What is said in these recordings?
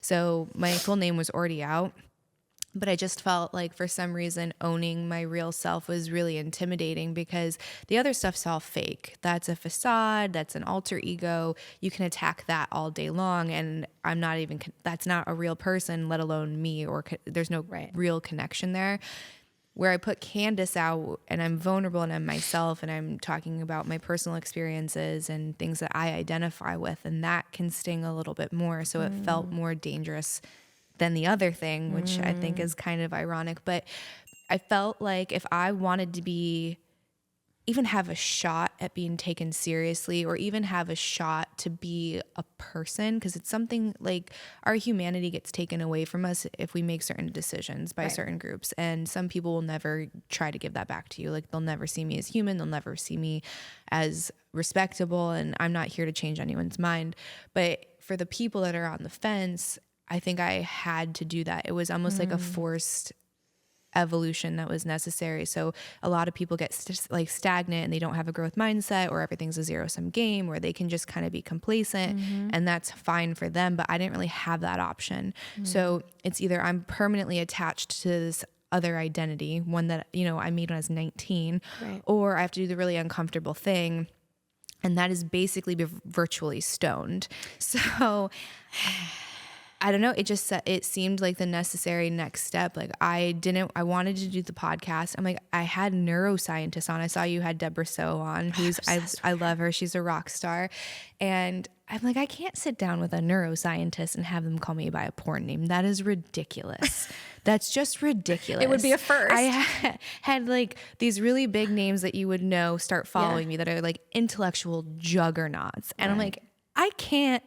So my full name was already out. But I just felt like for some reason owning my real self was really intimidating because the other stuff's all fake. That's a facade. That's an alter ego. You can attack that all day long. And I'm not even, that's not a real person, let alone me, or there's no real connection there. Where I put Candice out and I'm vulnerable and I'm myself and I'm talking about my personal experiences and things that I identify with, and that can sting a little bit more. So it felt more dangerous than the other thing, which I think is kind of ironic. But I felt like if I wanted to even have a shot at being taken seriously, or even have a shot to be a person, because it's something like our humanity gets taken away from us if we make certain decisions by certain groups. And some people will never try to give that back to you. Like, they'll never see me as human. They'll never see me as respectable. And I'm not here to change anyone's mind. But for the people that are on the fence, I think I had to do that. It was almost like a forced evolution that was necessary. So a lot of people get stagnant and they don't have a growth mindset, or everything's a zero-sum game, where they can just kind of be complacent, and that's fine for them. But I didn't really have that option. So it's either I'm permanently attached to this other identity, one that, I made when I was 19, or I have to do the really uncomfortable thing. And that is basically be virtually stoned. So I don't know. It seemed like the necessary next step. Like I wanted to do the podcast. I'm like, I had neuroscientists on. I saw you had Deborah So on, I love her. She's a rock star. And I'm like, I can't sit down with a neuroscientist and have them call me by a porn name. That is ridiculous. That's just ridiculous. It would be a first. I had like these really big names that you would know start following me that are like intellectual juggernauts. And I'm like, I can't.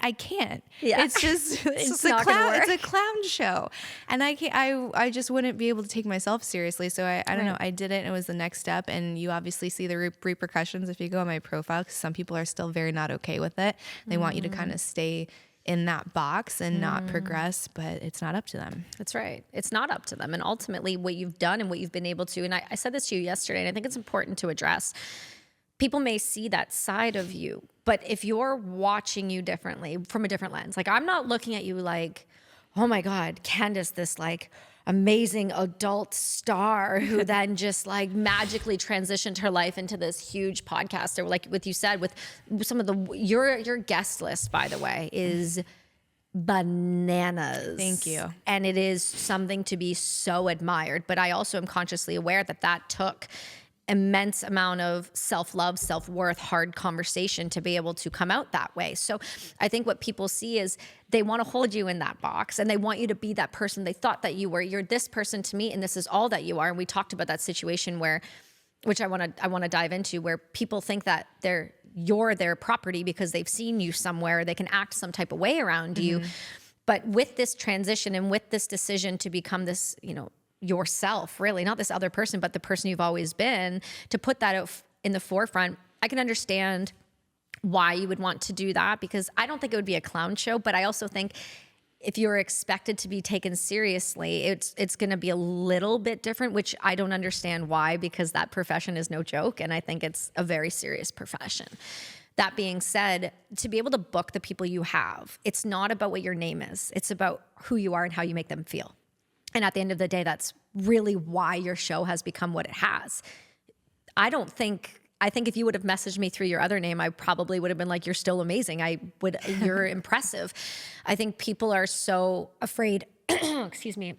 Yeah. It's just, it's a clown show. And I just wouldn't be able to take myself seriously. So I don't know. I did it, and it was the next step. And you obviously see the repercussions if you go on my profile, because some people are still very not okay with it. They want you to kind of stay in that box and not progress, but it's not up to them. That's right. It's not up to them. And ultimately what you've done and what you've been able to, and I said this to you yesterday, and I think it's important to address, people may see that side of you, but if you're watching you differently from a different lens, like I'm not looking at you like, oh my God, Candice, this like amazing adult star who then just like magically transitioned her life into this huge podcaster. Like what you said with some of your guest list, by the way, is bananas. Thank you. And it is something to be so admired. But I also am consciously aware that took immense amount of self-love, self-worth, hard conversation to be able to come out that way. So I think what people see is they want to hold you in that box, and they want you to be that person they thought that you were. You're this person to me, and this is all that you are. And we talked about that situation which I want to dive into, where people think that you're their property because they've seen you somewhere. They can act some type of way around you. But with this transition and with this decision to become this, yourself, really, not this other person, but the person you've always been, to put that out in the forefront, I can understand why you would want to do that, because I don't think it would be a clown show, but I also think if you're expected to be taken seriously, it's going to be a little bit different, which I don't understand why, because that profession is no joke, and I think it's a very serious profession. That being said, to be able to book the people you have, it's not about what your name is. It's about who you are and how you make them feel. And at the end of the day, that's really why your show has become what it has. I think if you would have messaged me through your other name, I probably would have been like, you're still amazing. You're impressive. I think people are so afraid, excuse me,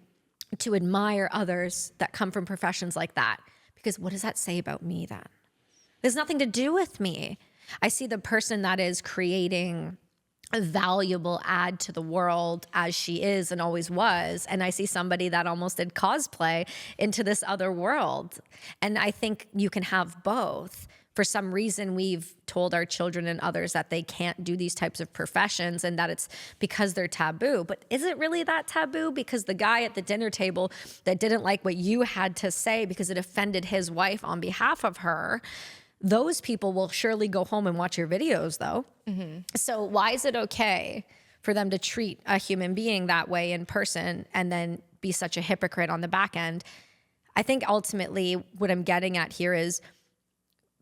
to admire others that come from professions like that. Because what does that say about me then? There's nothing to do with me. I see the person that is creating a valuable add to the world as she is and always was. And I see somebody that almost did cosplay into this other world. And I think you can have both. For some reason, we've told our children and others that they can't do these types of professions and that it's because they're taboo. But is it really that taboo? Because the guy at the dinner table that didn't like what you had to say because it offended his wife on behalf of her, those people will surely go home and watch your videos, though. So why is it okay for them to treat a human being that way in person and then be such a hypocrite on the back end? I think ultimately what I'm getting at here is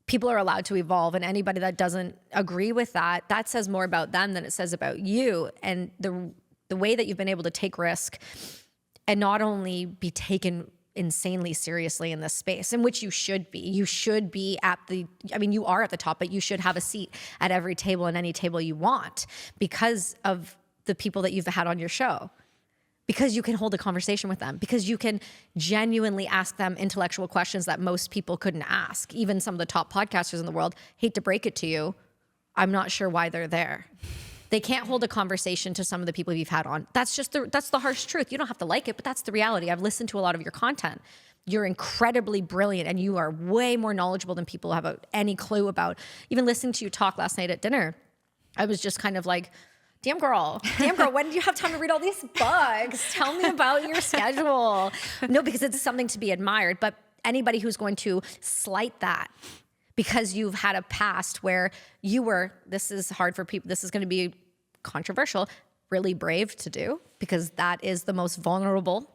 people are allowed to evolve, and anybody that doesn't agree with that says more about them than it says about you. And the the way that you've been able to take risk and not only be taken insanely seriously in this space, in which you should be. You should be you are at the top, but you should have a seat at every table and any table you want because of the people that you've had on your show. Because you can hold a conversation with them, because you can genuinely ask them intellectual questions that most people couldn't ask. Even some of the top podcasters in the world, hate to break it to you, I'm not sure why they're there. They can't hold a conversation to some of the people you've had on. That's the harsh truth. You don't have to like it, but that's the reality. I've listened to a lot of your content. You're incredibly brilliant and you are way more knowledgeable than people have any clue about. Even listening to you talk last night at dinner, I was just kind of like, damn girl, when did you have time to read all these books? Tell me about your schedule. No, because it's something to be admired, but anybody who's going to slight that because you've had a past where this is hard for people, this is going to be controversial, really brave to do, because that is the most vulnerable.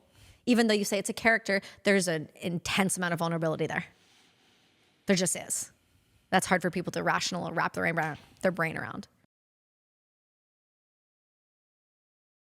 Even though you say it's a character, there's an intense amount of vulnerability there. There just is. That's hard for people to wrap their brain around.